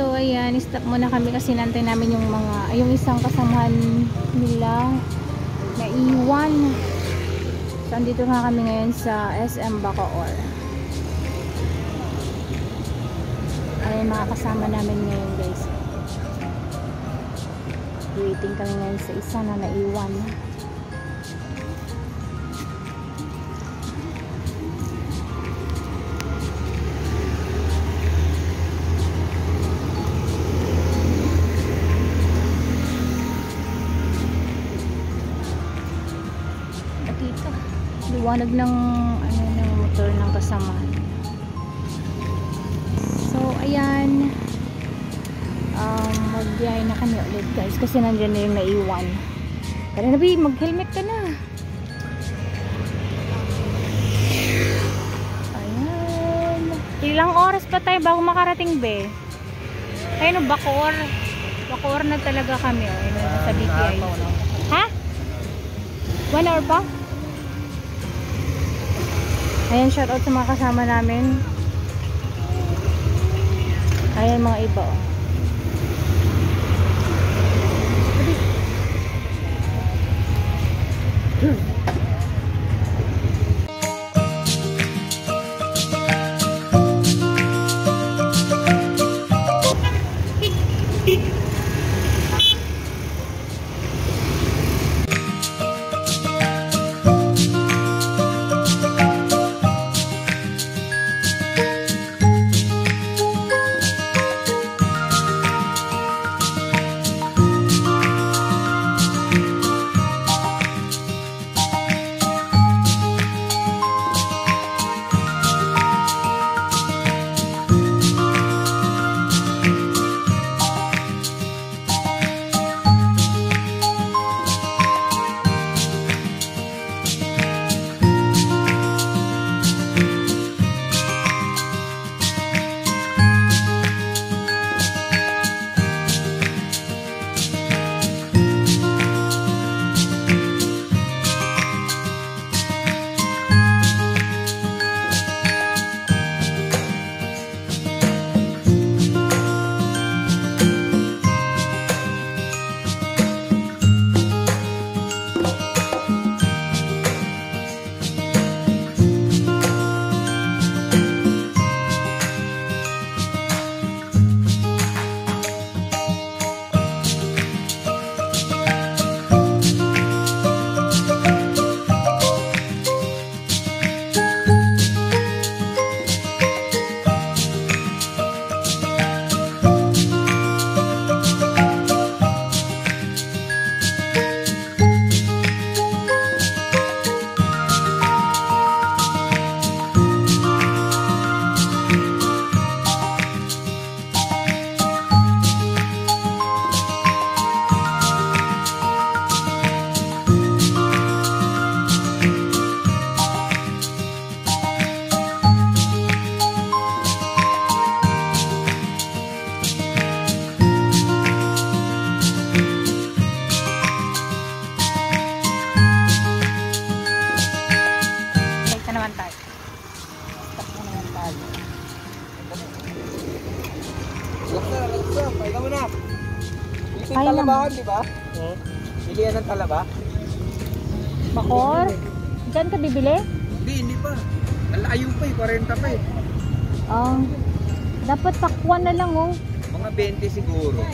So ayan, stop muna kami kasi nantay namin yung isang kasamahan nila na iwan. So andito nga kami ngayon sa SM Bacoor. Ayan mga kasama namin ngayon guys. Waiting kami ngayon sa isa na naiwan. Dito liwanag ng ng motor ng kasama. So ayan, magbiyahe na kami ulit guys kasi nandiyan na yung naiwan. Kaya nabi, mag-helmet ka na. Ayan, ilang oras pa tayo bago makarating be? Ayun o, Bacoor na talaga kami sa BPI. Ha? 1 hour pa? Ayan, shoutout sa mga kasama namin. Ayan mga iba oh. Pahinga mo na. Ito yung Kaya talabahan, di ba? Bilihan ng talaba. Bacoor? Diyan ka bibili? Hindi pa. Nalayo pa eh, 40 pa eh. Dapat pakwan na lang oh. Mga 20 siguro.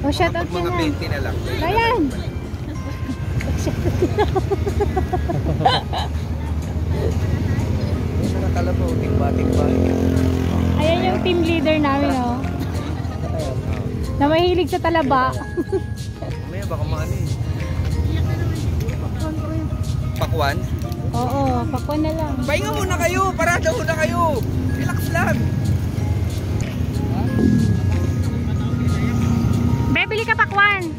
Oh, shout out mga 20 na lang. Ayan! Yung mga talaba, tingba-tingba. Ayan yung team leader namin oh. Na mahilig sa talaba. Mamaya baka maano eh. Pakwan? Oo, pakwan na lang. Pahinga muna kayo, parada muna kayo. Relax lang. Be, bili ka pakwan.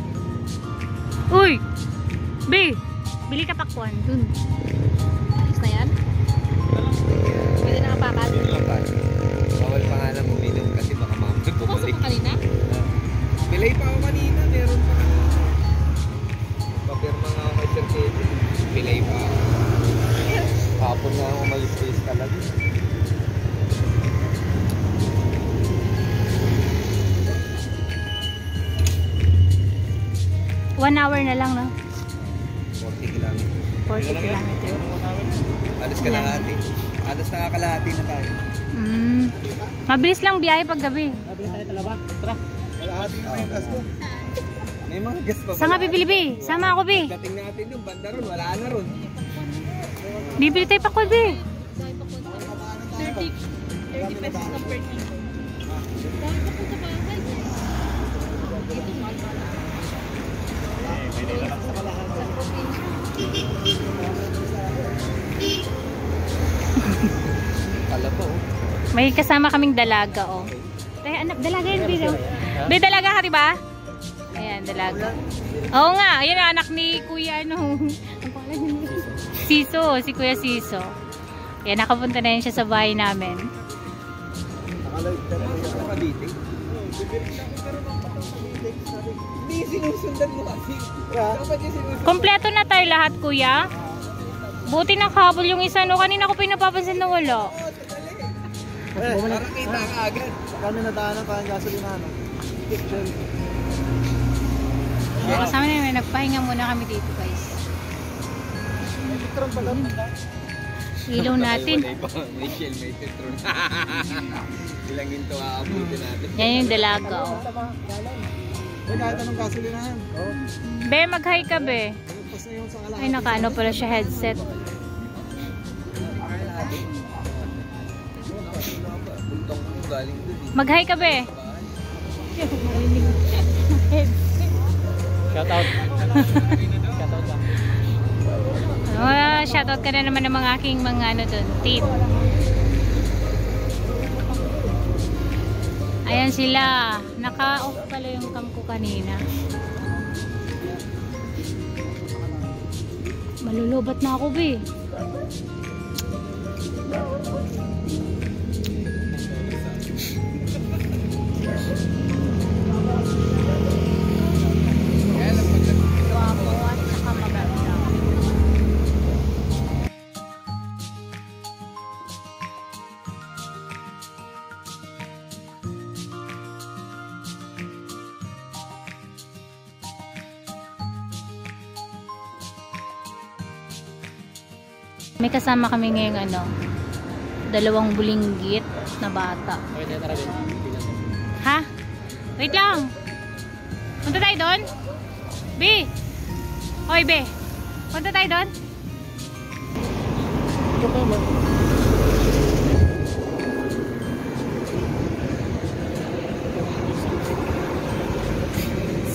Uy! Be, bili ka pakwan. Dun. Ayos na yan? Pwede nakapakat. Bawal pa nga lang uminom kasi baka mamaya bumalik. Pasok ka kanina? Pilay pa ako kanina, meron pa kanina. Papirma nga ako kay Sir Kevin. Pilay pa ako. Hapon na ako may space talaga. 1 hour na lang, no? 40 kilometers. 40 kilometers. Alas kalahati. Alas nakakalahati na tayo. Mabilis lang biyahe pag gabi. Mabilis tayo talaba. Tara. Kalahati na yung gas ko. May mga gas pa. Saan nga bibili, Be? Sama ako, Be. Dating natin yung banda ron, wala na ron. Bibili tayo pa ko, Be. 30 pesos na per kilo. Pala po. May kasama kaming dalaga, oh. Tayo, anak, dalaga yun, Be. Be, dalaga ka, diba? Ayan, dalaga. Oo nga, ayan ang anak ni Kuya, ano. Ang pangalan niya. Siso, si Kuya Siso. Ayan, nakapunta na yun siya sa bahay namin. Nakabiti. Hindi sinusundan mo kasi. Dapat yung sinusundan. Kompleto na tayo lahat, Kuya. Buti nakabol yung isa, no? Kanina ko pinapapansin na wala. Parang kita ka agad. Kami nadaanan pa ang gasolina, no? Picture. Kasama namin, nagpahinga muna kami dito, guys. Picture pa lang. Ilaw natin. May shell, may tetron. Ilang ginto aabutin natin. Yan yung dalaga, oh. Kahit anong gasolinahan. Oo. Be, mag-hi ka, Be. Tapos na yung sa kalahati. Ay, nakaano pala siya headset. Buntong ko galing dun eh. Mag-hi ka, Be. Shout out. Shout out lang. Shoutout ka na naman ng mga aking mga ano dun, team. Ayan sila. Naka-off pala yung cam ko kanina. Malulubat na ako, Be. Guwapo at saka maganda. May kasama kami ngayong ano, 2 bulinggit na bata. Okay, tara, Ben. Ha? Wait lang. Punta tayo doon? B! Hoy, B! Punta tayo doon? Ito pa, man.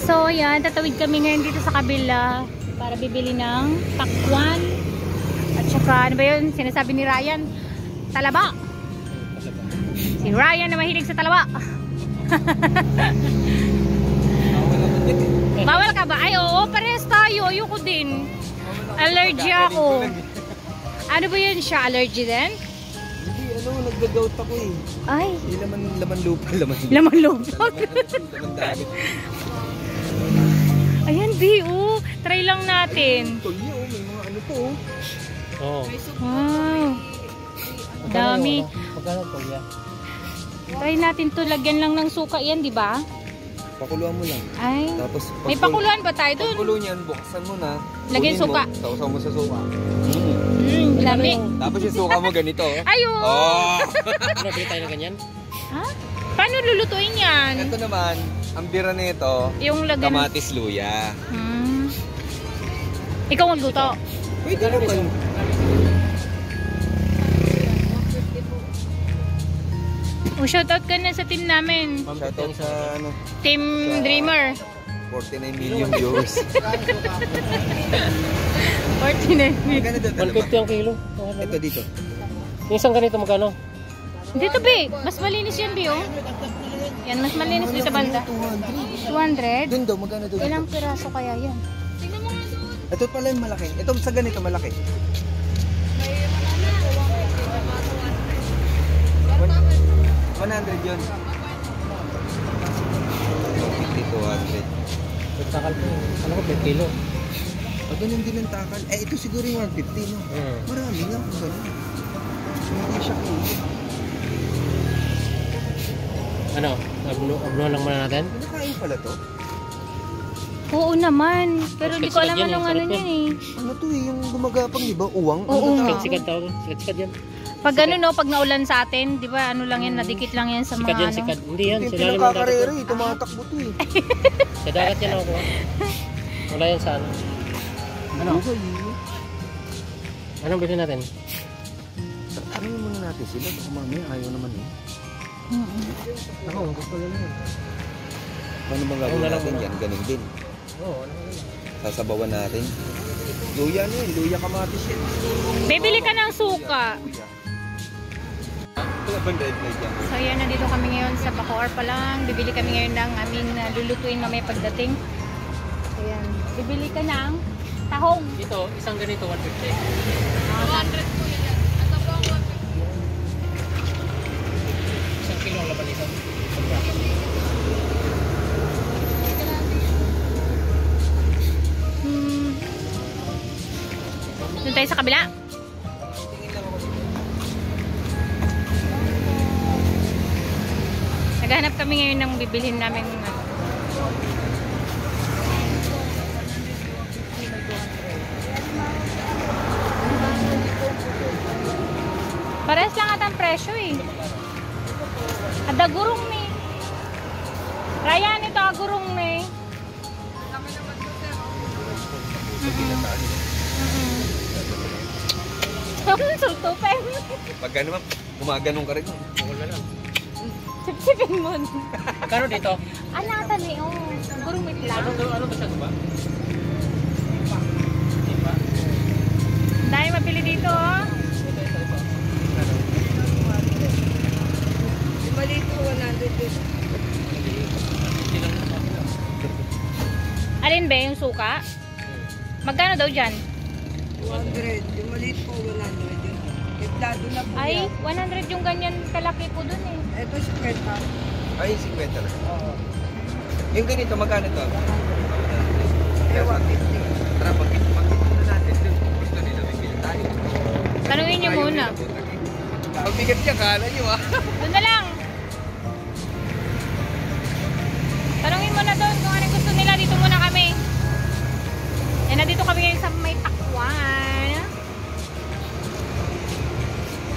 So, yan. Tatawid kami ngayon dito sa kabila para bibili ng pakwan. At saka, ano ba yun? Sinasabi ni Ryan, talaba. Si Ryan na mahilig sa talaba. Bawal ka ba? Ay, oo. Parehas tayo. Ayoko din. Allergy ako. Ano ba yun siya? Allergy din? Hindi, nag-gout ako eh. Ay. Hindi laman lupa. Laman lupa. Laman dagat. Ayan, B. Oh. Try lang natin. Tulyo, may mga ano po. Oo. Wow. Dami. Magkano po yan? Try natin to. Lagyan lang ng suka yan, di ba? Pakuluan mo lang. Ay. Tapos, May pakuluan ba tayo dun? pagkulo niyan, buksan mo na. Lagyan kunin suka. Mo, sausaw mo sa suka. Lami. Tapos yung suka mo ganito. Ayo. Oh! Ano, bili tayo na ganyan? Ha? Paano lulutuin yan? Ito naman, ang bira nito, Yung lagyan. kamatis luya. Ikaw ang luto. Pwede naman. Shoutout ka na sa team namin. Shoutout sa ano, Team Dreamer. 49 million viewers. 49. Magkano doon? 150 ang kilo. Ito dito. Yung isang ganito magkano? Dito, B. Mas malinis yan, B, oh. Yan, mas malinis dito banda. 200? Doon daw, magkano doon? Ilang piraso kaya yan? Ito pala yung malaki. Ito sa ganito malaki. 100 yun. 50, 200. Takal po. Ano ko, 5 kilo. Ganun din ang takal. Eh, ito siguro yung 150, no? Marami nga kung ganun. Hindi siya cool. Ano? Abno lang muna natin? Nakain pala to? Oo naman. Pero hindi ko Sikat-sikat alam yan, anong sarap ano yan. niyan eh. Ano to eh, yung gumagapang, di ba? Uwang? Oo Ano nga. tawag? Sikat tawag. Sikat yan. Pag ano no, pag naulan sa atin, di ba ano lang yan, nadikit lang yan sa Sikat mga yan, ano. sikat. Hindi yan, Yung sa lalim ng dagat pinakakarere yan. eh, tumatakbo to eh. Sa dagat yan ako. Wala yan sa ano. Ano? Buhay eh. Anong bilhin natin? Ano yung muna natin sila? Baka mamaya ayaw naman eh. Ako, gusto ko lang yan. Ano bang Ano gagawin na lang natin muna? yan? Ganun din. Oo, ano yan. Sasabawan natin. Luya na yun, luya kamatis yan. Bibili ka ng suka. Luya. Wala bang red light yan? So yan, nandito kami ngayon sa Bacoor pa lang. Bibili kami ngayon ng aming lulutuin mamaya pagdating. Ayan. Bibili ka ng tahong. Dito, isang ganito, 150. 200 po yan. At ako ang 150. Isang kilo ang laban nito. Doon tayo sa kabila. Naghahanap kami ngayon ng bibilhin namin ano. Parehas lang at ang presyo eh. Ada gurong ni. Ryan, ito agurong ni. Sultupen. Pag ano ma'am, gumaganong ka rin. Bukol na lang. Sipsipin mo. Magkano dito? Anatan ni oh. Gurong may lang. Ano ba siya ba? Dahil mapili dito oh. Maliit po 100. Alin ba yung suka? Magkano daw dyan? 200. Yung maliit po 100. Yung plado na po Ay, yan. 100 yung ganyan kalaki po dun eh. Ito si Kerta. Ay, 50 na. Oo. Yung ganito, magkano to? Eh, 150. Tara, pag-ito na natin. Dun, gusto nila, bibili tayo. Tanungin niyo Ayaw muna. nila, puta. Ang bigat niya, kala niyo ah. Doon na lang. Tanungin mo na doon kung ano gusto nila. Dito muna kami. Yan na dito kami ngayon sa may takwan.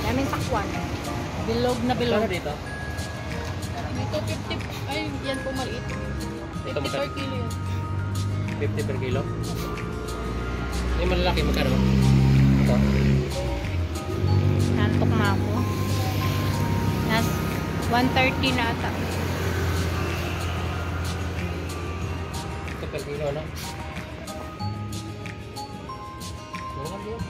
Daming takwan. Bilog na bilog. Ano dito? Dito 50. Ay, yan po maliit. 50 Ito, per kilo yan. 50 per kilo? Yung malalaki, magkano? Ito? Nantok na ako. Nas 130 na ata. Ito per kilo, no? Mura lang yun.